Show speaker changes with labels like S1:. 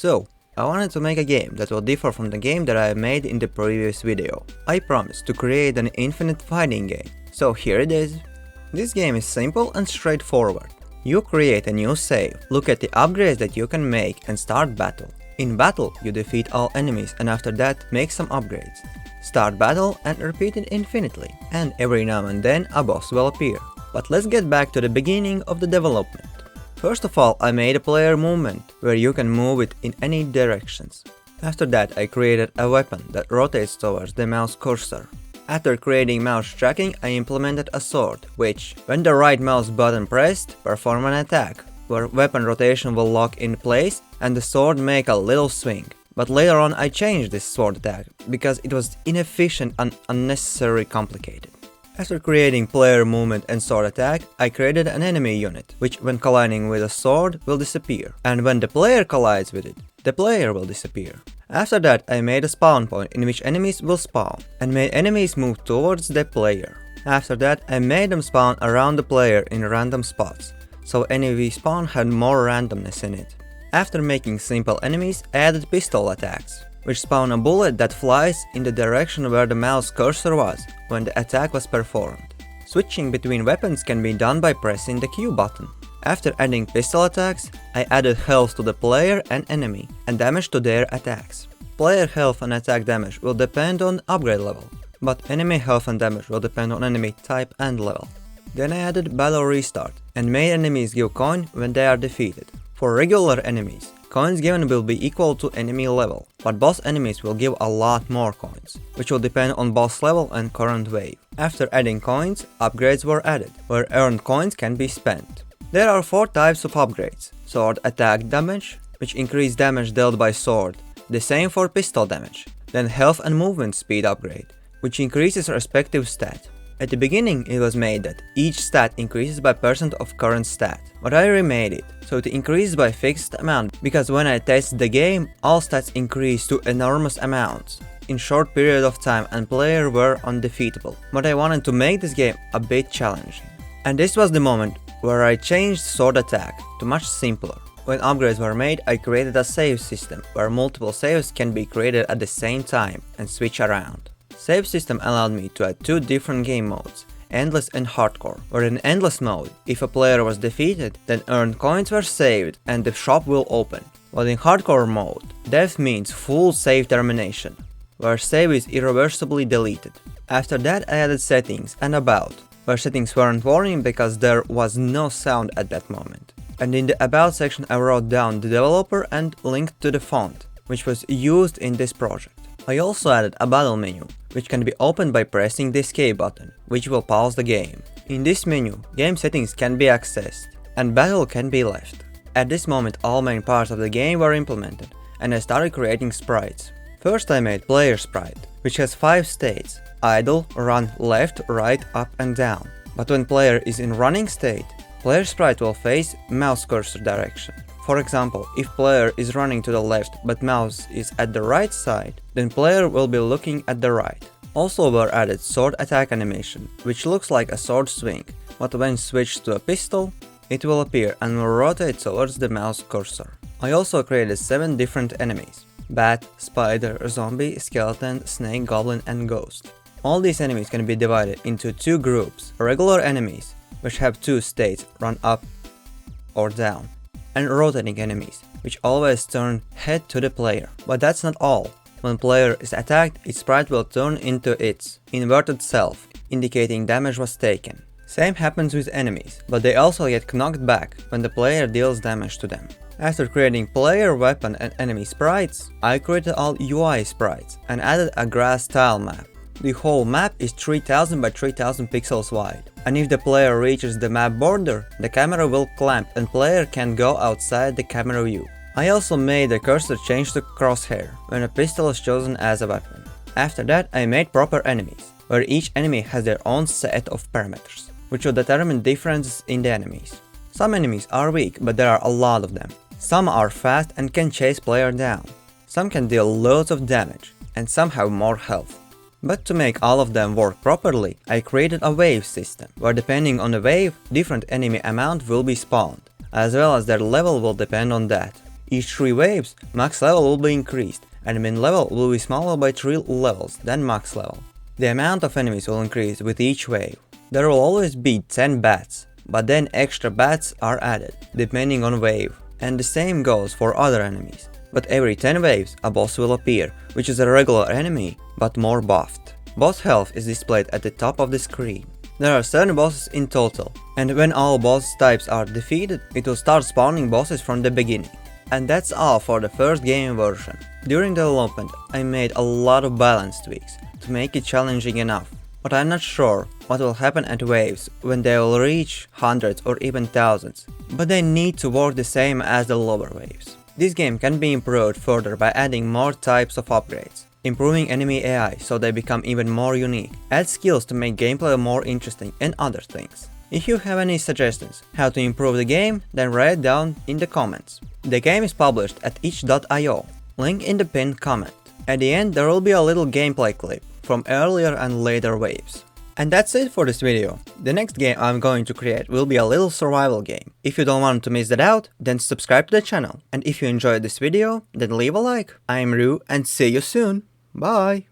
S1: So, I wanted to make a game that will differ from the game that I made in the previous video. I promised to create an infinite fighting game, so here it is. This game is simple and straightforward. You create a new save, look at the upgrades that you can make and start battle. In battle, you defeat all enemies and after that make some upgrades. Start battle and repeat it infinitely, and every now and then a boss will appear. But let's get back to the beginning of the development. First of all, I made a player movement, where you can move it in any directions. After that I created a weapon that rotates towards the mouse cursor. After creating mouse tracking, I implemented a sword, which, when the right mouse button pressed, perform an attack, where weapon rotation will lock in place and the sword make a little swing. But later on I changed this sword attack, because it was inefficient and unnecessarily complicated. After creating player movement and sword attack, I created an enemy unit, which when colliding with a sword will disappear, and when the player collides with it, the player will disappear. After that I made a spawn point in which enemies will spawn, and made enemies move towards the player. After that I made them spawn around the player in random spots, so enemy spawn had more randomness in it. After making simple enemies, I added pistol attacks, which spawn a bullet that flies in the direction where the mouse cursor was when the attack was performed. Switching between weapons can be done by pressing the Q button. After adding pistol attacks, I added health to the player and enemy, and damage to their attacks. Player health and attack damage will depend on upgrade level, but enemy health and damage will depend on enemy type and level. Then I added battle restart, and made enemies give coin when they are defeated. For regular enemies, coins given will be equal to enemy level, but boss enemies will give a lot more coins, which will depend on boss level and current wave. After adding coins, upgrades were added, where earned coins can be spent. There are 4 types of upgrades: sword attack damage, which increase damage dealt by sword, the same for pistol damage. Then health and movement speed upgrade, which increases respective stat. At the beginning it was made that each stat increases by % of current stat, but I remade it so it increases by fixed amount, because when I tested the game, all stats increased to enormous amounts in short period of time and players were undefeatable. But I wanted to make this game a bit challenging. And this was the moment where I changed sword attack to much simpler. When upgrades were made, I created a save system where multiple saves can be created at the same time and switch around. Save system allowed me to add 2 different game modes, Endless and Hardcore, where in Endless mode, if a player was defeated, then earned coins were saved and the shop will open. While in Hardcore mode, death means full save termination, where save is irreversibly deleted. After that I added settings and about, where settings weren't worrying because there was no sound at that moment. And in the about section I wrote down the developer and linked to the font, which was used in this project. I also added a battle menu, which can be opened by pressing the escape button, which will pause the game. In this menu, game settings can be accessed, and battle can be left. At this moment all main parts of the game were implemented, and I started creating sprites. First I made player sprite, which has 5 states: idle, run left, right, up and down. But when player is in running state, player sprite will face mouse cursor direction. For example, if player is running to the left but mouse is at the right side, then player will be looking at the right. Also were added sword attack animation, which looks like a sword swing, but when switched to a pistol, it will appear and will rotate towards the mouse cursor. I also created 7 different enemies: bat, spider, zombie, skeleton, snake, goblin and ghost. All these enemies can be divided into 2 groups: regular enemies, which have 2 states, run up or down, and rotating enemies, which always turn head to the player. But that's not all. When player is attacked, its sprite will turn into its inverted self, indicating damage was taken. Same happens with enemies, but they also get knocked back when the player deals damage to them. After creating player, weapon and enemy sprites, I created all UI sprites and added a grass tile map. The whole map is 3000 by 3000 pixels wide, and if the player reaches the map border, the camera will clamp and player can go outside the camera view. I also made the cursor change to crosshair when a pistol is chosen as a weapon. After that I made proper enemies, where each enemy has their own set of parameters, which will determine differences in the enemies. Some enemies are weak, but there are a lot of them. Some are fast and can chase player down. Some can deal loads of damage, and some have more health. But to make all of them work properly, I created a wave system, where depending on the wave, different enemy amount will be spawned, as well as their level will depend on that. Each 3 waves, max level will be increased, and min level will be smaller by 3 levels than max level. The amount of enemies will increase with each wave. There will always be 10 bats, but then extra bats are added, depending on wave, and the same goes for other enemies. But every 10 waves, a boss will appear, which is a regular enemy, but more buffed. Boss health is displayed at the top of the screen. There are 7 bosses in total, and when all boss types are defeated, it will start spawning bosses from the beginning. And that's all for the first game version. During the development, I made a lot of balance tweaks to make it challenging enough, but I'm not sure what will happen at waves when they will reach hundreds or even thousands, but they need to work the same as the lower waves. This game can be improved further by adding more types of upgrades, improving enemy AI so they become even more unique, add skills to make gameplay more interesting, and other things. If you have any suggestions how to improve the game, then write it down in the comments. The game is published at itch.io, link in the pinned comment. At the end there will be a little gameplay clip from earlier and later waves. And that's it for this video. The next game I'm going to create will be a little survival game. If you don't want to miss that out, then subscribe to the channel. And if you enjoyed this video, then leave a like. I'm Rue and see you soon. Bye!